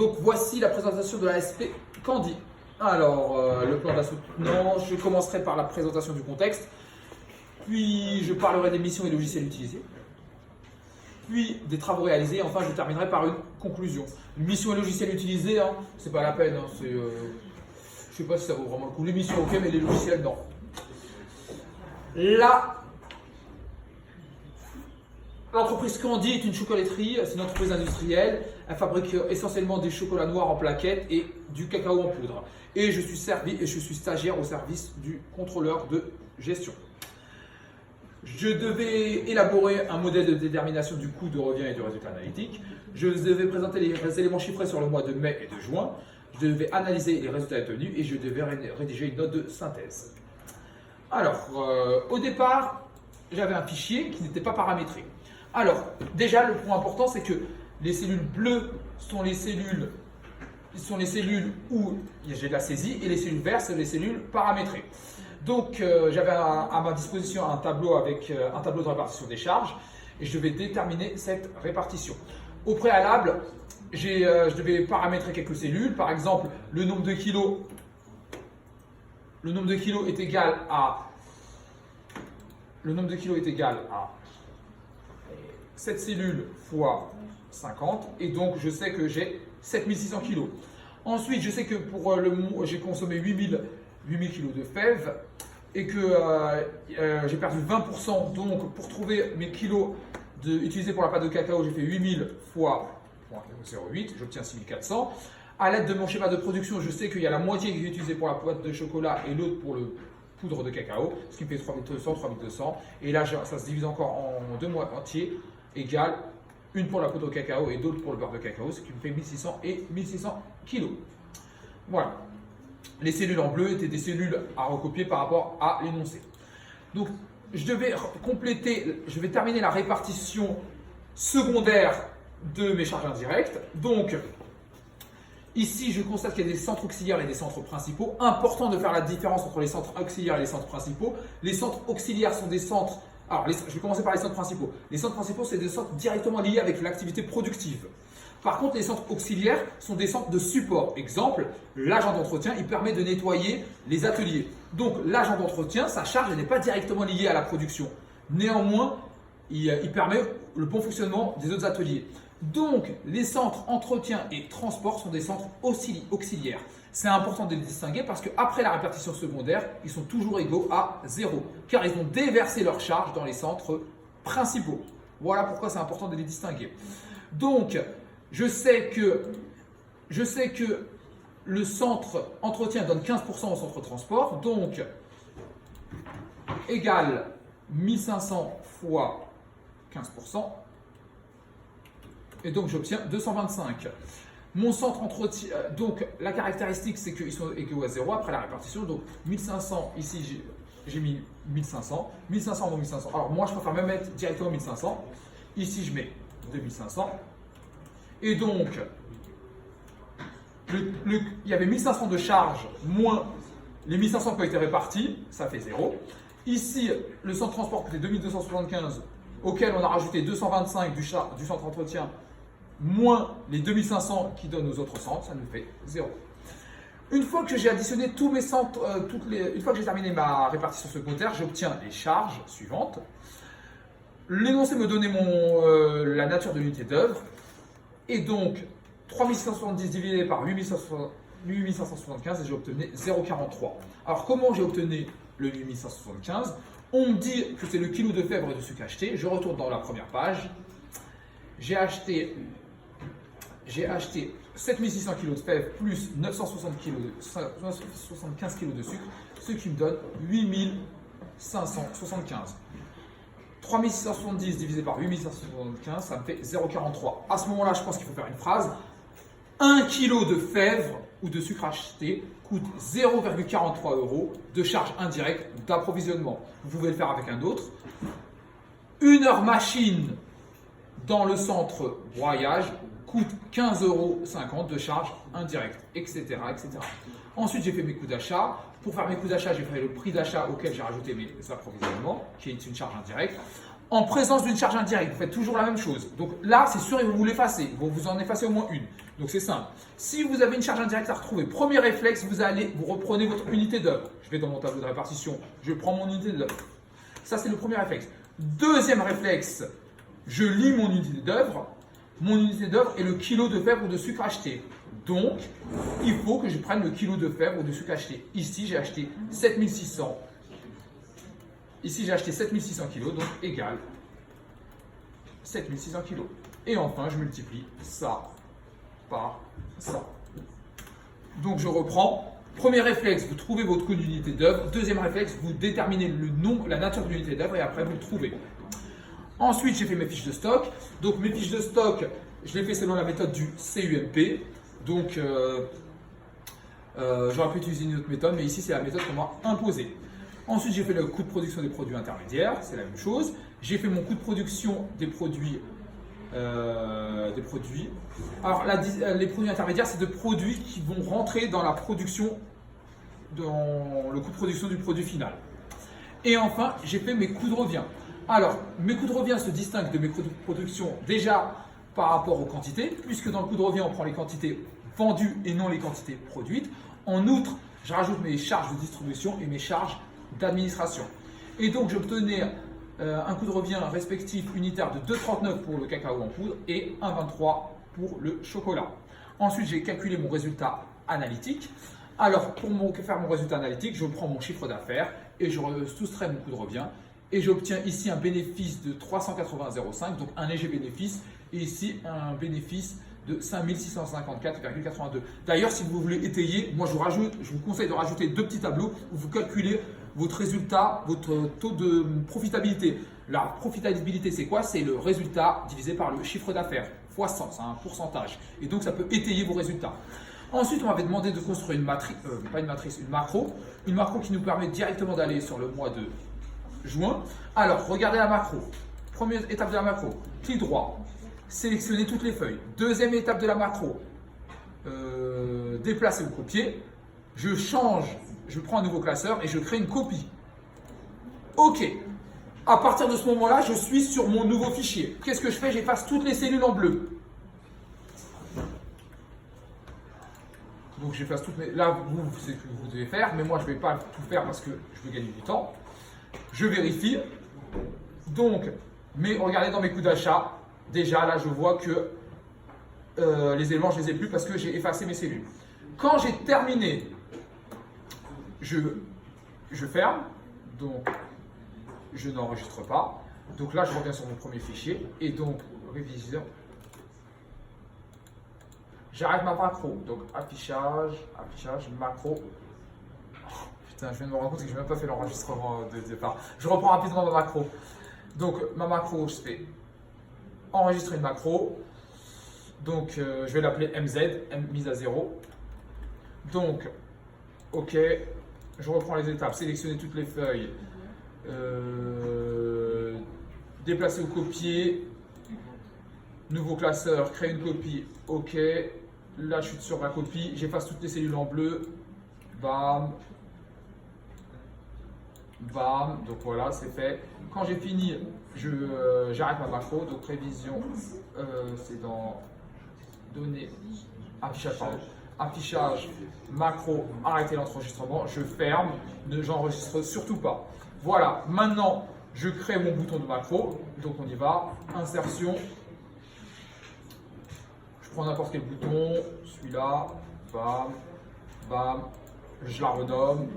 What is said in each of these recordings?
Donc voici la présentation de la SP Candy. Alors, le plan d'assaut, je commencerai par la présentation du contexte, puis je parlerai des missions et logiciels utilisés, puis des travaux réalisés, et enfin je terminerai par une conclusion. Une mission et logiciels utilisés, c'est pas la peine, je sais pas si ça vaut vraiment le coup. Les missions ok, mais les logiciels non. Là, l'entreprise Candy est une chocolaterie, c'est une entreprise industrielle. Elle fabrique essentiellement des chocolats noirs en plaquettes et du cacao en poudre. Et je suis stagiaire au service du contrôleur de gestion. Je devais élaborer un modèle de détermination du coût de revient et du résultat analytique. Je devais présenter les éléments chiffrés sur le mois de mai et de juin. Je devais analyser les résultats obtenus et je devais rédiger une note de synthèse. Alors, au départ, j'avais un fichier qui n'était pas paramétré. Alors, déjà, le point important, c'est que les cellules bleues sont les cellules où j'ai de la saisie et les cellules vertes, c'est les cellules paramétrées. Donc, j'avais à ma disposition un tableau avec un tableau de répartition des charges et je devais déterminer cette répartition. Au préalable, je devais paramétrer quelques cellules. Par exemple, le nombre de kilos est égal à 7 cellules fois 50 et donc je sais que j'ai 7600 kg. Ensuite, je sais que pour j'ai consommé 8000 kg de fèves et que j'ai perdu 20%. Donc, pour trouver mes kilos utilisés pour la pâte de cacao, j'ai fait 8000 fois 0,08, j'obtiens 6400. À l'aide de mon schéma de production, je sais qu'il y a la moitié qui est utilisée pour la pâte de chocolat et l'autre pour le poudre de cacao, ce qui me fait 3200, 3200. Et là, ça se divise encore en deux moitiés, égale une pour la poudre de cacao et d'autres pour le beurre de cacao, ce qui me fait 1600 et 1600 kg. Voilà. Les cellules en bleu étaient des cellules à recopier par rapport à l'énoncé. Donc, je vais terminer la répartition secondaire de mes charges indirectes. Donc, ici, je constate qu'il y a des centres auxiliaires et des centres principaux. Important de faire la différence entre les centres auxiliaires et les centres principaux. Les centres auxiliaires sont des centres. Alors, je vais commencer par les centres principaux. Les centres principaux, c'est des centres directement liés avec l'activité productive. Par contre, les centres auxiliaires sont des centres de support. Exemple, l'agent d'entretien, il permet de nettoyer les ateliers. Donc, l'agent d'entretien, sa charge n'est pas directement liée à la production. Néanmoins, il permet le bon fonctionnement des autres ateliers. Donc, les centres entretien et transport sont des centres auxiliaires. C'est important de les distinguer parce qu'après la répartition secondaire, ils sont toujours égaux à 0, car ils ont déversé leur charge dans les centres principaux. Voilà pourquoi c'est important de les distinguer. Donc, je sais que le centre entretien donne 15% au centre transport, donc égale 1500 fois 15%. Et donc j'obtiens 225. Mon centre entretien, donc la caractéristique c'est qu'ils sont égaux à 0 après la répartition. Donc 1500, ici j'ai mis 1500, 1500 moins 1500. Alors moi je préfère même mettre directement 1500. Ici je mets 2500. Et donc il y avait 1500 de charge moins les 1500 qui ont été répartis, ça fait 0. Ici le centre transport coûtait 2275 auquel on a rajouté 225 du centre entretien moins les 2500 qui donnent aux autres centres, ça nous fait 0. Une fois que j'ai additionné tous mes centres, une fois que j'ai terminé ma répartition secondaire, j'obtiens les charges suivantes. L'énoncé me donnait la nature de l'unité d'œuvre, et donc 3670 divisé par 8575, et j'ai obtenu 0,43. Alors comment j'ai obtenu le 8575 ? On me dit que c'est le kilo de fèves et de sucre acheté. Je retourne dans la première page. J'ai acheté 7600 kg de fèves plus 975 kg de sucre, ce qui me donne 8575. 3670 divisé par 8575, ça me fait 0,43. À ce moment-là, je pense qu'il faut faire une phrase. 1 kg de fèves ou de sucre acheté coûte 0,43 € de charge indirecte d'approvisionnement. Vous pouvez le faire avec un autre. 1 heure machine dans le centre broyage coûte 15,50 € de charge indirecte, etc., etc. Ensuite, j'ai fait mes coûts d'achat. Pour faire mes coûts d'achat, j'ai fait le prix d'achat auquel j'ai rajouté mes approvisionnements, qui est une charge indirecte. en présence d'une charge indirecte, vous faites toujours la même chose. Donc là, c'est sûr, il va vous l'effacer. Vous en effacez au moins une. Donc c'est simple. Si vous avez une charge indirecte à retrouver, premier réflexe, vous reprenez votre unité d'œuvre. Je vais dans mon tableau de répartition, je prends mon unité d'œuvre. Ça, c'est le premier réflexe. Deuxième réflexe, je lis mon unité d'œuvre. Mon unité d'œuvre est le kilo de fèves ou de sucre acheté. Donc, il faut que je prenne le kilo de fèves ou de sucre acheté. Ici, j'ai acheté 7600. Ici, j'ai acheté 7600 kg, donc égal 7600 kg. Et enfin, je multiplie ça par ça. Donc, je reprends. Premier réflexe, vous trouvez votre coût d'unité d'œuvre. Deuxième réflexe, vous déterminez le nom, la nature de l'unité d'œuvre et après, vous le trouvez. Ensuite, j'ai fait mes fiches de stock. Donc, mes fiches de stock, je les fais selon la méthode du CUMP. Donc, j'aurais pu utiliser une autre méthode, mais ici, c'est la méthode qu'on m'a imposée. Ensuite, j'ai fait le coût de production des produits intermédiaires, c'est la même chose. J'ai fait mon coût de production des produits. Alors, les produits intermédiaires, c'est des produits qui vont rentrer dans la production, dans le coût de production du produit final. Et enfin, j'ai fait mes coûts de revient. Alors, mes coûts de revient se distinguent de mes coûts de production déjà par rapport aux quantités, puisque dans le coût de revient, on prend les quantités vendues et non les quantités produites. En outre, je rajoute mes charges de distribution et mes charges d'administration. Et donc, j'obtenais un coût de revient respectif unitaire de 2,39 pour le cacao en poudre et 1,23 pour le chocolat. Ensuite, j'ai calculé mon résultat analytique. Alors, pour faire mon résultat analytique, je prends mon chiffre d'affaires et je soustrais mon coût de revient. Et j'obtiens ici un bénéfice de 380,05, donc un léger bénéfice. Et ici, un bénéfice de 5654,82. D'ailleurs, si vous voulez étayer, moi je vous conseille de rajouter deux petits tableaux où vous calculez votre résultat, votre taux de profitabilité. La profitabilité, c'est quoi? C'est le résultat divisé par le chiffre d'affaires fois 100, c'est un pourcentage. Et donc, ça peut étayer vos résultats. Ensuite, on m'avait demandé de construire une matrice, une macro. Une macro qui nous permet directement d'aller sur le mois de juin. Alors, regardez la macro. Première étape de la macro, clic droit, sélectionnez toutes les feuilles. Deuxième étape de la macro, déplacer ou copier. Je change, je prends un nouveau classeur et je crée une copie. OK. À partir de ce moment-là, je suis sur mon nouveau fichier. Qu'est-ce que je fais? J'efface toutes les cellules en bleu. Donc j'efface toutes mes... Là, c'est ce que vous devez faire, mais moi je ne vais pas tout faire parce que je veux gagner du temps. Je vérifie. Donc, mais regardez dans mes coûts d'achat, déjà là je vois que les éléments je ne les ai plus parce que j'ai effacé mes cellules. Quand j'ai terminé, je ferme, donc je n'enregistre pas. Donc là je reviens sur mon premier fichier et donc révision. J'arrête ma macro, donc affichage, macro. Oh, putain, je viens de me rendre compte que je n'ai même pas fait l'enregistrement de départ. Je reprends rapidement ma macro. Donc ma macro, je fais enregistrer une macro. Donc je vais l'appeler MZ, mise à 0. Donc, OK, je reprends les étapes, sélectionner toutes les feuilles, déplacer ou copier, nouveau classeur, créer une copie, OK. Là, je suis sur ma copie, j'efface toutes les cellules en bleu, bam, bam, donc voilà, c'est fait. Quand j'ai fini, j'arrête ma macro, donc révision, c'est dans données, affichage, pardon. Affichage, macro, arrêter l'enregistrement, je ferme, j'enregistre surtout pas. Voilà, maintenant je crée mon bouton de macro, donc on y va, insertion, je prends n'importe quel bouton, celui-là, bam, bam, je la renomme,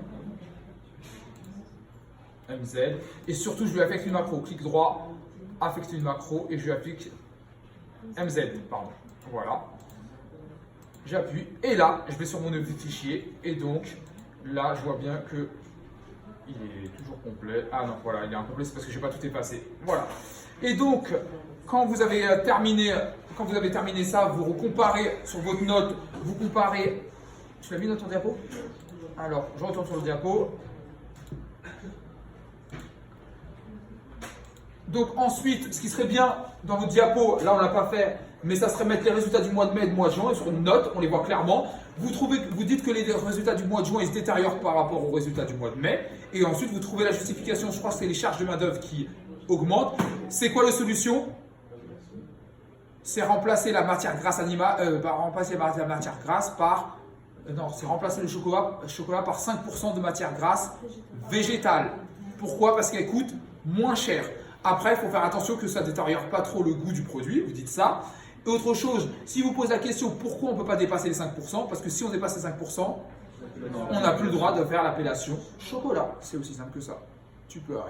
MZ, et surtout je lui affecte une macro, clic droit, affecter une macro, et je lui applique MZ, pardon, voilà. J'appuie et là, je vais sur mon nouveau fichier et donc là, je vois bien que il est toujours complet. Ah non, voilà, il est incomplet, c'est parce que je n'ai pas tout effacé. Voilà. Et donc, quand vous avez terminé ça, vous comparez sur votre note, vous comparez. Tu l'as mis dans ton diapo? Alors, je retourne sur le diapo. Donc ensuite, ce qui serait bien dans votre diapo, là on ne l'a pas fait, mais ça serait mettre les résultats du mois de mai et du mois de juin sur une note, on les voit clairement. Vous dites que les résultats du mois de juin ils se détériorent par rapport aux résultats du mois de mai, et ensuite vous trouvez la justification, je crois que c'est les charges de main-d'œuvre qui augmente. C'est quoi la solution? C'est remplacer la matière grasse animale, remplacer la matière grasse par non, c'est remplacer le chocolat par 5% de matière grasse végétale. Pourquoi? Parce qu'elle coûte moins cher. Après, il faut faire attention que ça ne détériore pas trop le goût du produit, vous dites ça. Et autre chose, si vous posez la question pourquoi on ne peut pas dépasser les 5%, parce que si on dépasse les 5%, on n'a plus le droit de faire l'appellation chocolat. C'est aussi simple que ça. Tu peux arrêter.